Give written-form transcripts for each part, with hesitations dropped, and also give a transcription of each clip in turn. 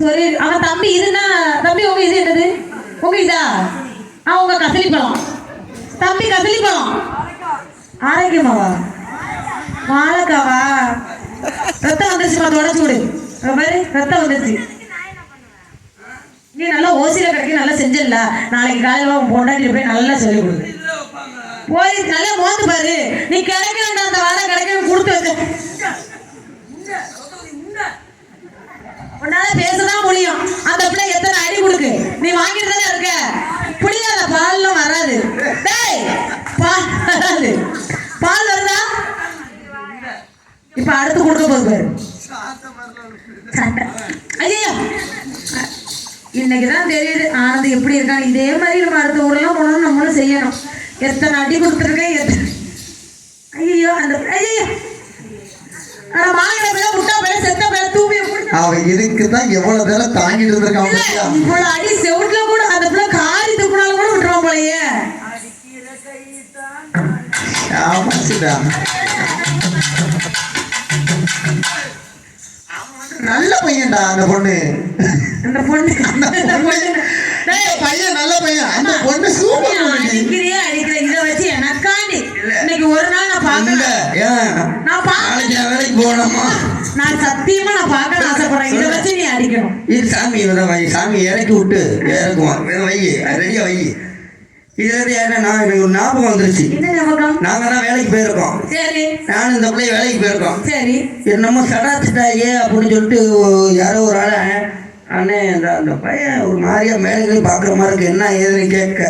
சரி அவன் தம்பி இதுன்னா தம்பி உங்க இது என்னது உங்க இதா அவங்க கசலி பழம் தம்பி கசலி பழம் ஆரோக்கியமாவா வாழைக்காவா ரத்தம் வந்துருச்சுமா தொடச்சு விடு மாதிரி ரத்தம் வந்துருச்சு நீ நல்லா ஓசியில கிடைக்க நல்லா செஞ்சிடல நாளைக்கு காலையில பொண்டாட்டி போய் நல்லா சொல்லி கொடுது போய் நல்லா மோந்து பாரு நீ கிடைக்க வேண்டாம் அந்த வாழை கிடைக்க கொடுத்து வச்ச உன்னால பேசதான் முடியும் அந்த பிள்ளை எத்தனை அடி கொடுக்கு நீ வாங்கிட்டு தானே இருக்க புளியாத பால்லாம் வராது டேய் பால் வராது பால் வருதா இப்ப அடுத்து கொடுக்க போகுது ஐயா இன்னைக்குதான் தெரியுது ஆனந்த் எப்படி இருக்கான் இதே மாதிரி நம்ம அடுத்த ஊரெல்லாம் போனோம் நம்மளும் செய்யணும் எத்தனை அடி கொடுத்துருக்கேன் ஐயோ அந்த ஐயோ அவன் இதுக்குதான் எவ்வளவு பேரை தாங்கிட்டு இருந்திருக்கான் இவ்வளவு அடி செவுட்ல கூட அந்த பிள்ளை காரி துப்புனாலும் கூட விட்டுருவான் போலயே நல்ல பையன்டா அந்த பொண்ணு பையன் நல்ல பையன் அந்த பொண்ணு சூப்பர் அடிக்கிறியே அடிக்கிற இதை வச்சு எனக்காண்டி இன்னைக்கு ஒரு நாள் நான் பாக்கல நான் வேலைக்கு போனோமா நான் சத்தியமா நான் பார்க்க ஆசைப்படுறேன் இதை வச்சு நீ அடிக்கணும் இது சாமி வை சாமி இறக்கி விட்டு இறக்குவான் வை ரெடியா வை இதுல இருந்து நான் எனக்கு ஒரு ஞாபகம் வந்துருச்சு நாங்க தான் வேலைக்கு போயிருக்கோம் சரி நானும் இந்த பிள்ளைய வேலைக்கு போயிருக்கோம் சரி என்னமோ சடாச்சிட்டாயே அப்படின்னு சொல்லிட்டு யாரோ ஒரு ஆள அண்ணே அந்த பையன் ஒரு மாதிரியா மேலே பாக்குற மாதிரி இருக்கு என்ன ஏதுன்னு கேட்க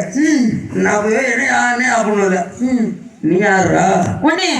நான் போய் என்ன யாருன்னே அப்படின்னு நீ யாருடா ஒன்னே